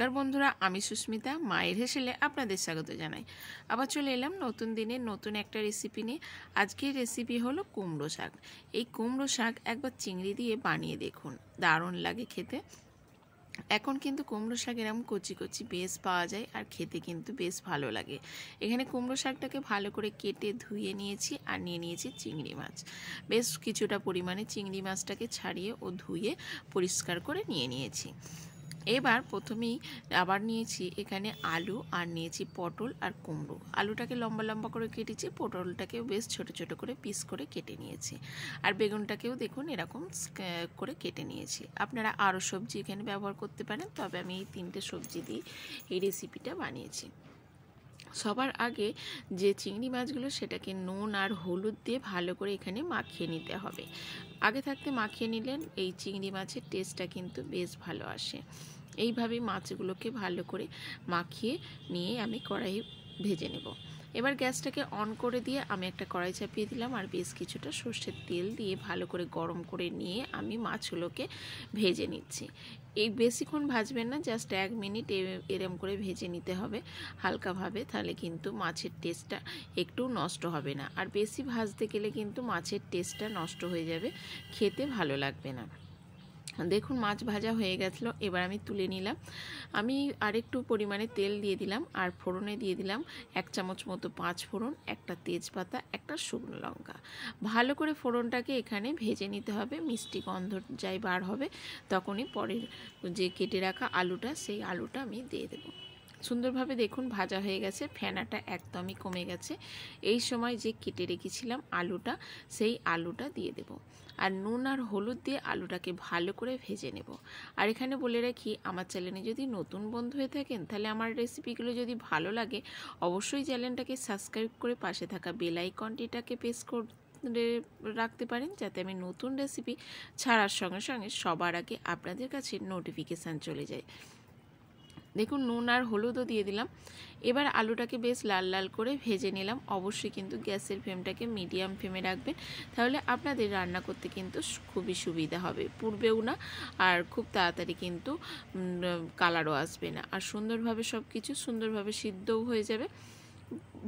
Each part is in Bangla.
नमस्कार बंधुरा आमी सुस्मिता माয়ের হেসেলে আপনাদের স্বাগত জানাই। আবার চলে এলাম নতুন দিনে নতুন একটা রেসিপি নিয়ে। আজকের রেসিপি হলো কুমড়ো শাক। এই কুমড়ো শাক একবার চিংড়ি দিয়ে বানিয়ে দেখুন, দারুণ লাগে খেতে। এখন কিন্তু কুমড়ো শাক এরকম কচি কচি বেশ পাওয়া যায় আর খেতে কিন্তু বেশ ভালো লাগে। এখানে কুমড়ো শাকটাকে ভালো করে কেটে ধুয়ে নিয়েছি আর নিয়ে নিয়েছি চিংড়ি মাছ। বেশ কিছুটা পরিমাণে চিংড়ি মাছটাকে ছাড়িয়ে ও ধুয়ে পরিষ্কার করে নিয়ে নিয়েছি। এবার প্রথমেই আবার নিয়েছি এখানে আলু আর নিয়েছি পটল আর কুমড়ো। আলুটাকে লম্বা লম্বা করে কেটেছি, পটলটাকেও বেশ ছোট ছোট করে পিস করে কেটে নিয়েছি, আর বেগুনটাকেও দেখুন এরকম করে কেটে নিয়েছি। আপনারা আরও সবজি এখানে ব্যবহার করতে পারেন, তবে আমি এই তিনটে সবজি দিয়ে এই রেসিপিটা বানিয়েছি। সবার আগে যে চিংড়ি মাছগুলো সেটাকে নুন আর হলুদ দিয়ে ভালো করে এখানে মাখিয়ে নিতে হবে। আগে থাকতে মাখিয়ে নিলেন এই চিংড়ি মাছের টেস্টটা কিন্তু বেশ ভালো আসে। এইভাবেই মাছগুলোকে ভালো করে মাখিয়ে নিয়ে আমি কড়াই ভেজে নেব। এবার গ্যাসটাকে অন করে দিয়ে আমি একটা কড়াই চাপিয়ে দিলাম আর বেশ কিছুটা সর্ষের তেল দিয়ে ভালো করে গরম করে নিয়ে আমি মাছগুলোকে ভেজে নিচ্ছি। এই বেশিক্ষণ ভাজবেন না, জাস্ট 1 মিনিট এরম করে ভেজে নিতে হবে হালকাভাবে, তাহলে কিন্তু মাছের টেস্টটা একটু নষ্ট হবে না। আর বেশি ভাজতে গেলে কিন্তু মাছের টেস্টটা নষ্ট হয়ে যাবে, খেতে ভালো লাগবে না। দেখুন মাছ ভাজা হয়ে গেছিলো, এবার আমি তুলে নিলাম। আমি আরেকটু পরিমাণে তেল দিয়ে দিলাম আর ফোড়নে দিয়ে দিলাম 1 চামচ মতো 5 ফোড়ন, একটা তেজপাতা, একটা শুকনো লঙ্কা। ভালো করে ফোড়নটাকে এখানে ভেজে নিতে হবে, মিষ্টি গন্ধ যাই বার হবে তখনই পরের যে কেটে রাখা আলুটা সেই আলুটা আমি দিয়ে দেবো। সুন্দরভাবে দেখুন ভাজা হয়ে গেছে, ফেনাটা একদমই কমে গেছে। এই সময় যে কেটে রেখেছিলাম আলুটা, সেই আলুটা দিয়ে দেব আর নুন আর হলুদ দিয়ে আলুটাকে ভালো করে ভেজে নেব। আর এখানে বলে রাখি, আমার চ্যানেলে যদি নতুন বন্ধু হয়ে থাকেন তাহলে আমার রেসিপিগুলো যদি ভালো লাগে অবশ্যই চ্যানেলটাকে সাবস্ক্রাইব করে পাশে থাকা বেল আইকনটিটাকে প্রেস করে রাখতে পারেন, যাতে আমি নতুন রেসিপি ছাড়ার সঙ্গে সঙ্গে সবার আগে আপনাদের কাছে নোটিফিকেশান চলে যায়। দেখুন নুন আর হলুদও দিয়ে দিলাম। এবার আলুটাকে বেশ লাল লাল করে ভেজে নিলাম। অবশ্যই কিন্তু গ্যাসের ফ্লেমটাকে মিডিয়াম ফ্লেমে রাখবেন, তাহলে আপনাদের রান্না করতে কিন্তু খুবই সুবিধা হবে, পুড়বেও না আর খুব তাড়াতাড়ি কিন্তু কালারও আসবে না, আর সুন্দরভাবে সব কিছু সুন্দরভাবে সিদ্ধও হয়ে যাবে।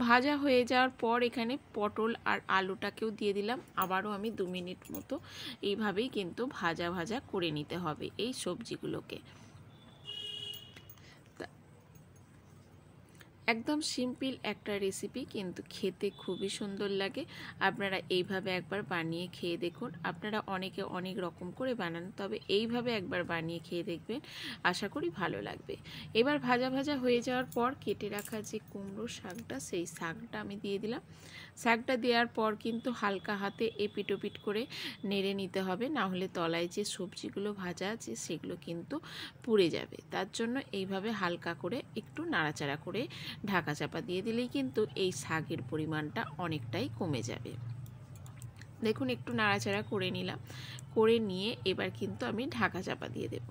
ভাজা হয়ে যাওয়ার পর এখানে পটল আর আলুটাকেও দিয়ে দিলাম। আবারও আমি 2 মিনিট মতো এইভাবেই কিন্তু ভাজা ভাজা করে নিতে হবে এই সবজিগুলোকে। একদম সিম্পল একটা রেসিপি, কিন্তু খেতে খুবই সুন্দর লাগে। আপনারা এইভাবে একবার বানিয়ে খেয়ে দেখুন। আপনারা অনেকে অনেক রকম করে বানান, তবে এইভাবে একবার বানিয়ে খেয়ে দেখবেন, আশা করি ভালো লাগবে। এবার ভাজা ভাজা হয়ে যাওয়ার পর কেটে রাখা যে কুমড়ো শাকটা, সেই শাকটা আমি দিয়ে দিলাম। শাকটা দেওয়ার পর কিন্তু হালকা হাতে এপিট ওপিট করে নেড়ে নিতে হবে, না হলে তলায় যে সবজিগুলো ভাজা আছে সেগুলো কিন্তু পুড়ে যাবে। তার জন্য এইভাবে হালকা করে একটু নাড়াচাড়া করে ঢাকা চাপা দিয়ে দিলেই কিন্তু এই শাকের পরিমাণটা অনেকটাই কমে যাবে। দেখুন একটু নাড়াচাড়া করে নিলাম, করে নিয়ে এবার কিন্তু আমি ঢাকা চাপা দিয়ে দেব,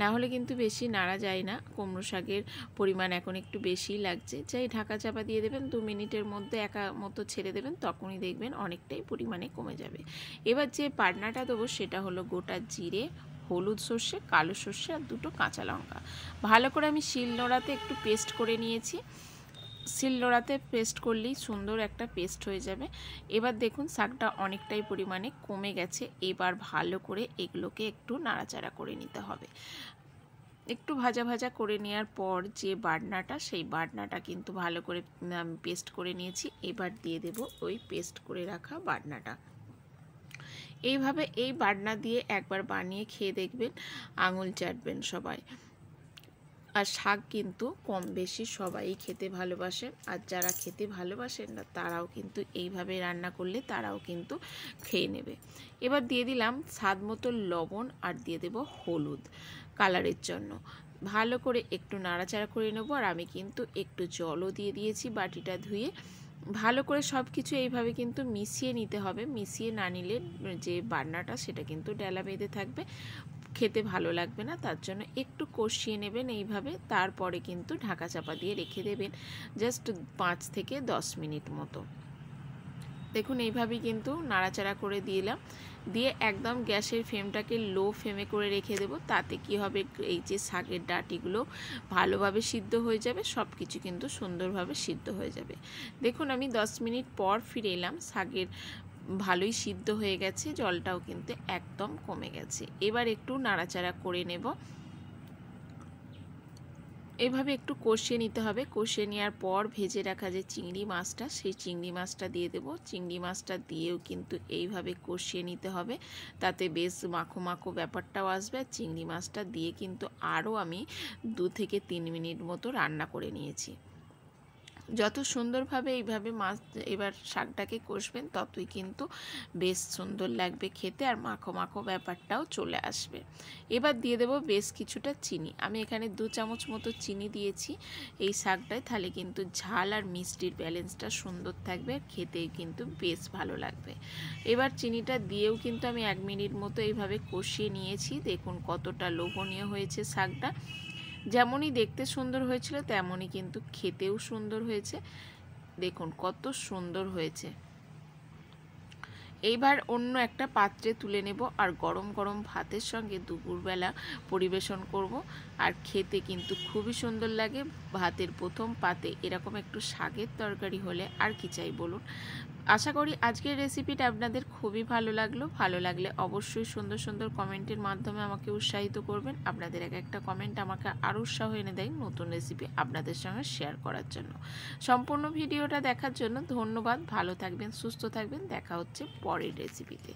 না হলে কিন্তু বেশি নাড়া যায় না। কুমড়ো শাকের পরিমাণ এখন একটু বেশিই লাগছে, যাই ঢাকা চাপা দিয়ে দেবেন। 2 মিনিটের মধ্যে একা মতো ছেড়ে দেবেন, তখনই দেখবেন অনেকটাই পরিমাণে কমে যাবে। এবার যে পাটনাটা দেবো সেটা হলো গোটা জিরে, হলুদ সর্ষে, কালো সর্ষে আর 2টো কাঁচা লঙ্কা। ভালো করে আমি শিলনোড়াতে একটু পেস্ট করে নিয়েছি। শিলনোড়াতে পেস্ট করলেই সুন্দর একটা পেস্ট হয়ে যাবে। এবার দেখুন শাকটা অনেকটাই পরিমাণে কমে গেছে। এবার ভালো করে এগুলোকে একটু নাড়াচাড়া করে নিতে হবে। একটু ভাজা ভাজা করে নেওয়ার পর যে বাটনাটা, সেই বাটনাটা কিন্তু ভালো করে পেস্ট করে নিয়েছি। এবার দিয়ে দেব ওই পেস্ট করে রাখা বাটনাটা। এইভাবে এই বাটনা দিয়ে একবার বানিয়ে খেয়ে দেখবেন, আঙুল চাটবেন সবাই। আর শাক কিন্তু কম বেশি সবাই খেতে ভালোবাসেন, আর যারা খেতে ভালোবাসেন না তারাও কিন্তু এইভাবে রান্না করলে তারাও কিন্তু খেয়ে নেবে। এবার দিয়ে দিলাম স্বাদ মতো লবণ আর দিয়ে দেব হলুদ কালারের জন্য। ভালো করে একটু নাড়াচাড়া করে নেব, আর আমি কিন্তু একটু জলও দিয়ে দিয়েছি বাটিটা ধুয়ে। ভালো করে সব কিছু এইভাবে কিন্তু মিশিয়ে নিতে হবে। মিশিয়ে না নিলে যে বান্নাটা সেটা কিন্তু ডেলা বেঁধে থাকবে, খেতে ভালো লাগবে না। তার জন্য একটু কষিয়ে নেবেন এইভাবে, তারপরে কিন্তু ঢাকা চাপা দিয়ে রেখে দেবেন জাস্ট 5 থেকে 10 মিনিট মতো। দেখুন এইভাবেই কিন্তু নাড়াচাড়া করে দিলাম, দিয়ে একদম গ্যাসের ফ্লেমটাকে লো ফ্লেমে করে রেখে দেব। তাতে কি হবে, এই যে শাকের ডাঁটিগুলো ভালোভাবে সিদ্ধ হয়ে যাবে, সব কিছু কিন্তু সুন্দরভাবে সিদ্ধ হয়ে যাবে। দেখুন আমি 10 মিনিট পর ফিরে এলাম, শাকের ভালোই সিদ্ধ হয়ে গেছে, জলটাও কিন্তু একদম কমে গেছে। এবার একটু নাড়াচাড়া করে নেব। এভাবে একটু কষিয়ে নিতে হবে। কষিয়ে নেওয়ার পর ভেজে রাখা যে চিংড়ি মাছটা, সেই চিংড়ি মাছটা দিয়ে দেব। চিংড়ি মাছটা দিয়েও কিন্তু এইভাবে কষিয়ে নিতে হবে, তাতে বেশ মাখো মাখো ব্যাপারটাও আসবে। আর চিংড়ি মাছটা দিয়ে কিন্তু আরও আমি 2 থেকে 3 মিনিট মতো রান্না করে নিয়েছি। যত সুন্দরভাবে এইভাবে মাছ এবার শাকটাকে কষবেন, ততই কিন্তু বেশ সুন্দর লাগবে খেতে, আর মাখো মাখো ব্যাপারটাও চলে আসবে। এবার দিয়ে দেব বেশ কিছুটা চিনি। আমি এখানে 2 চামচ মতো চিনি দিয়েছি এই শাকটায়, তাহলে কিন্তু ঝাল আর মিষ্টির ব্যালেন্সটা সুন্দর থাকবে, খেতে কিন্তু বেশ ভালো লাগবে। এবার চিনিটা দিয়েও কিন্তু আমি 1 মিনিট মতো এইভাবে কষিয়ে নিয়েছি। দেখুন কতটা লোভনীয় হয়েছে শাকটা। যেমনই দেখতে সুন্দর হয়েছিল, তেমনই কিন্তু খেতেও সুন্দর হয়েছে। দেখুন কত সুন্দর হয়েছে। এইবার অন্য একটা পাত্রে তুলে নেব, আর গরম গরম ভাতের সঙ্গে দুপুরবেলা পরিবেশন করব। আর খেতে কিন্তু খুবই সুন্দর লাগে। ভাতের প্রথম পাতে এরকম একটু শাকের তরকারি হলে আর কি চাই বলুন। আশা করি আজকের রেসিপিটা আপনাদের খুবই ভালো লাগলো। ভালো লাগলে অবশ্যই সুন্দর সুন্দর কমেন্টের মাধ্যমে আমাকে উৎসাহিত করবেন। আপনাদের এক একটা কমেন্ট আমাকে আরও উৎসাহ এনে দেয় নতুন রেসিপি আপনাদের সঙ্গে শেয়ার করার জন্য। সম্পূর্ণ ভিডিওটা দেখার জন্য ধন্যবাদ। ভালো থাকবেন, সুস্থ থাকবেন। দেখা হচ্ছে পরের রেসিপিতে।